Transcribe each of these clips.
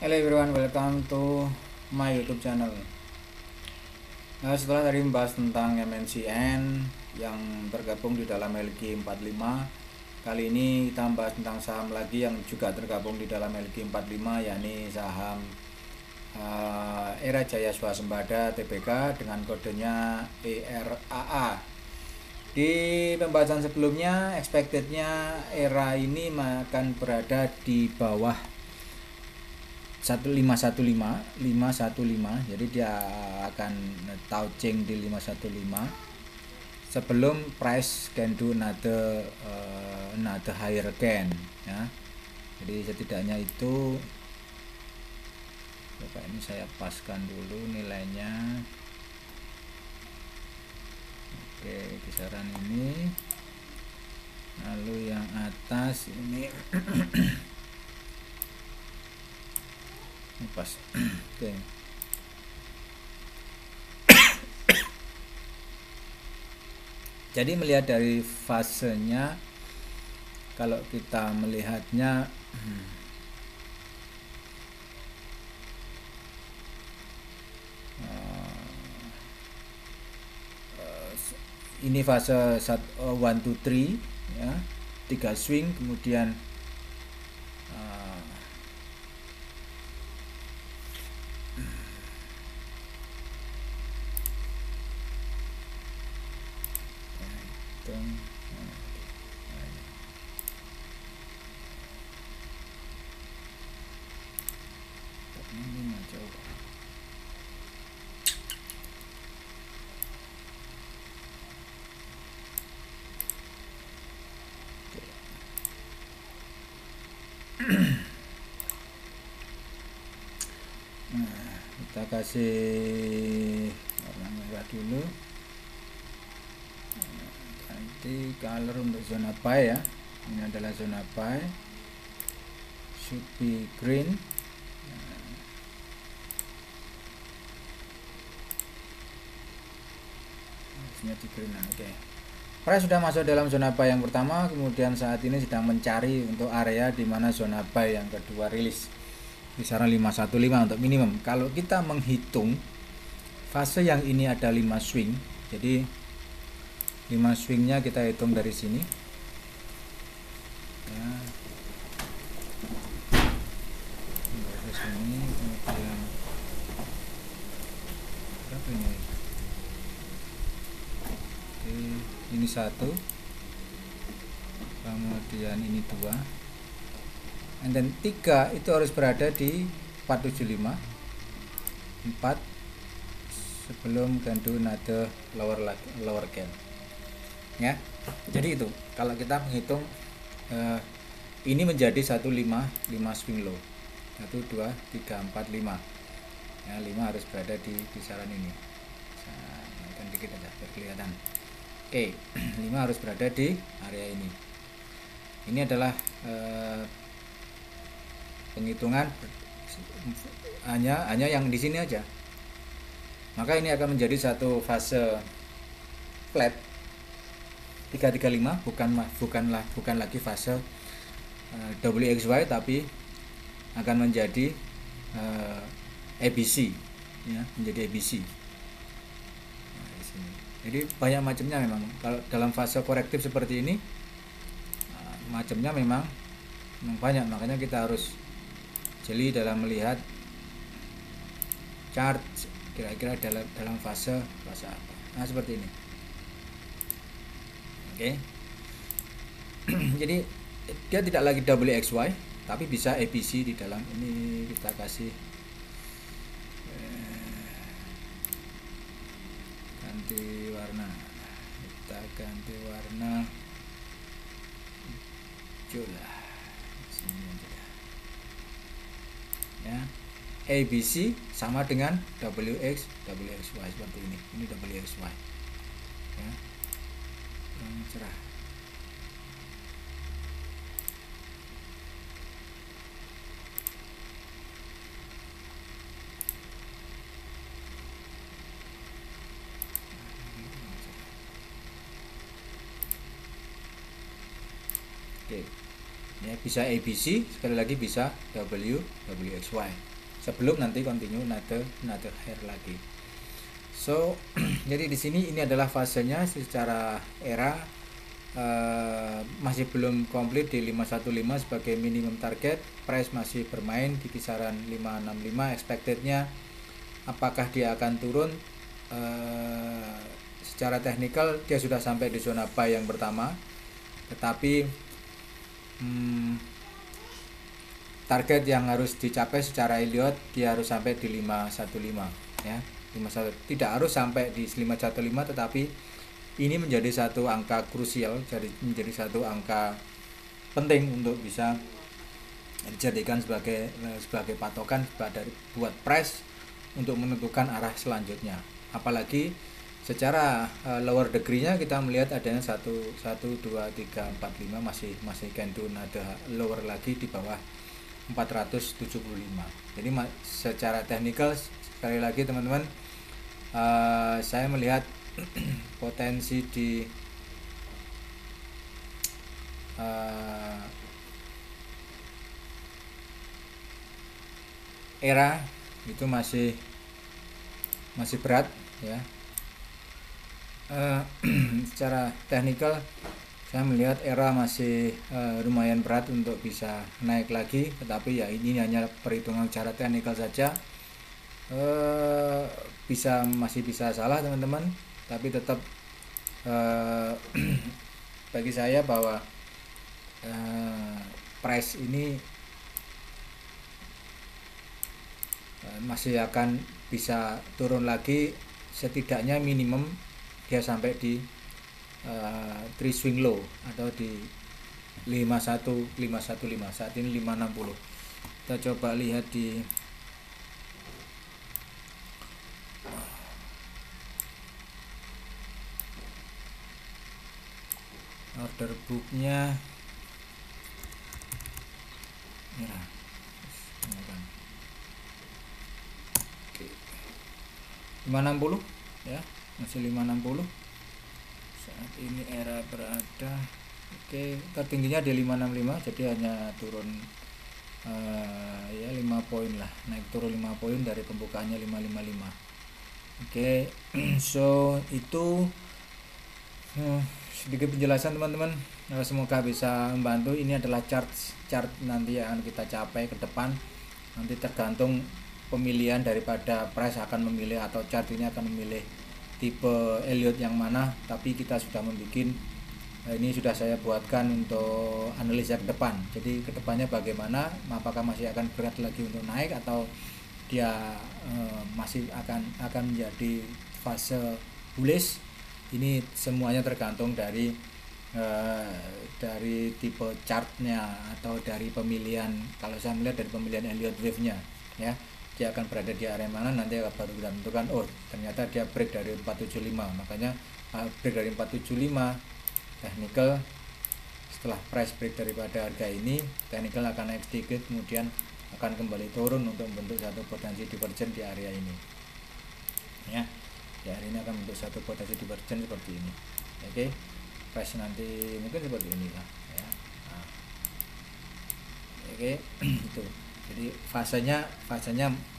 Hello everyone, welcome to my YouTube channel. Nah, setelah tadi membahas tentang MNCN yang tergabung di dalam LQ45, kali ini kita membahas tentang saham lagi yang juga tergabung di dalam LQ45, yakni saham Era Jaya Swasembada Tbk dengan kodenya ERAA. Di pembahasan sebelumnya, expectednya Era ini akan berada di bawah 515, jadi dia akan touching di 515 sebelum price can do another higher again ya. Jadi setidaknya itu, coba ini saya paskan dulu nilainya. Oke, kisaran ini, lalu yang atas ini pas. Oke. Jadi melihat dari fasenya, kalau kita melihatnya ini fase 1 2 3 ya, 3 swing, kemudian kita kasih warna merah dulu, ganti color untuk zona buy ya. Ini adalah zona buy, should be green. Harusnya di green. Oke. Price sudah masuk dalam zona buy yang pertama, kemudian saat ini sedang mencari untuk area di mana zona buy yang kedua rilis. Kisaran 515 untuk minimum. Kalau kita menghitung fase yang ini ada 5 swing, jadi 5 swingnya kita hitung dari sini ya, dari sini, kemudian berapa ini? Oke, ini 1, kemudian ini 2, and then 3 itu harus berada di 475 4 sebelum can do another lower can ya. Jadi itu kalau kita menghitung ini menjadi 1 5 swing low, 1 2 3 4 5 ya, 5 harus berada di kisaran ini. Saya naikkan dikit aja biar kelihatan. Oke, 5 harus berada di area ini. Ini adalah penghitungan hanya yang di sini aja. Maka ini akan menjadi satu fase flat 335, bukan lagi fase WXY, tapi akan menjadi ABC ya, menjadi ABC. Nah, di sini. Jadi banyak macamnya memang. Kalau dalam fase korektif seperti ini, macamnya memang banyak, makanya kita harus jeli dalam melihat chart kira-kira dalam fase apa. Nah, seperti ini. Oke. Jadi dia tidak lagi WXY, tapi bisa ABC di dalam ini. Kita kasih ganti warna, kita ganti warna hijau lah sini aja ya. ABC sama dengan WXY seperti ini WXY ya, yang cerah. Oke, ini bisa ABC, sekali lagi bisa WXY, sebelum nanti continue another higher lagi. So jadi di sini ini adalah fasenya secara era masih belum komplit di 515 sebagai minimum target. Price masih bermain di kisaran 565. Expectednya apakah dia akan turun? Secara teknikal dia sudah sampai di zona buy yang pertama, tetapi target yang harus dicapai secara Elliott dia harus sampai di 515 ya. 51 tidak harus sampai di 515, tetapi ini menjadi satu angka krusial, jadi menjadi satu angka penting untuk bisa dijadikan sebagai patokan buat price untuk menentukan arah selanjutnya. Apalagi secara lower degree-nya kita melihat adanya 1 2 3 4 5 masih candle ada lower lagi di bawah 475. Jadi secara teknikal sekali lagi teman-teman, saya melihat potensi di era itu masih berat ya. Secara teknikal saya melihat era masih lumayan berat untuk bisa naik lagi, tetapi ya ini hanya perhitungan secara teknikal saja. Masih bisa salah teman-teman, tapi tetap bagi saya bahwa price ini masih akan bisa turun lagi, setidaknya minimum dia sampai di 3 swing low atau di 51515. Saat ini 560. Kita coba lihat di order booknya ya. Oke. 560 ya, masih 560. Saat ini era berada tertingginya di 565, jadi hanya turun ya 5 poin lah, naik turun 5 poin dari pembukaannya 555. So itu sedikit penjelasan teman-teman, semoga bisa membantu. Ini adalah chart nanti yang akan kita capai ke depan, nanti tergantung pemilihan daripada price akan memilih, atau chart ini akan memilih tipe Elliott yang mana, tapi kita sudah membuat ini, sudah saya buatkan untuk analisa ke depan. Jadi kedepannya bagaimana, apakah masih akan berat lagi untuk naik atau dia masih akan menjadi fase bullish. Ini semuanya tergantung dari tipe chartnya atau dari pemilihan. Kalau saya melihat dari pemilihan Elliott wave-nya ya, dia akan berada di area mana, nanti baru kita tentukan. Oh ternyata dia break dari 475, makanya break dari 475 technical. Setelah price break daripada harga ini, technical akan naik sedikit, kemudian akan kembali turun untuk membentuk satu potensi divergent di area ini ya. Di area ini akan membentuk satu potensi divergent seperti ini. Price nanti mungkin seperti inilah ya. Itu. Jadi fasenya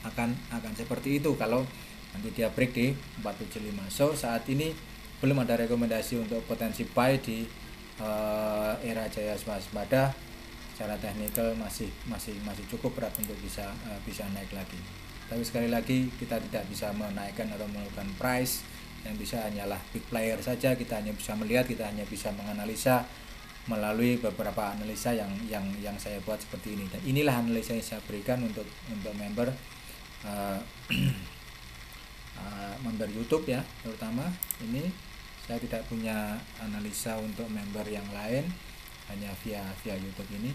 akan seperti itu kalau nanti dia break di 475. So saat ini belum ada rekomendasi untuk potensi buy di era Jaya Swaspada. Secara teknikal masih cukup berat untuk bisa naik lagi. Tapi sekali lagi kita tidak bisa menaikkan atau melakukan price, yang bisa hanyalah big player saja. Kita hanya bisa melihat, kita hanya bisa menganalisa melalui beberapa analisa yang saya buat seperti ini, dan inilah analisa yang saya berikan untuk member member YouTube ya, terutama ini. Saya tidak punya analisa untuk member yang lain, hanya via YouTube ini.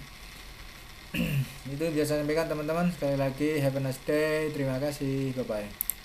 Itu biasa sampaikan teman-teman. Sekali lagi have a nice day, terima kasih, bye bye.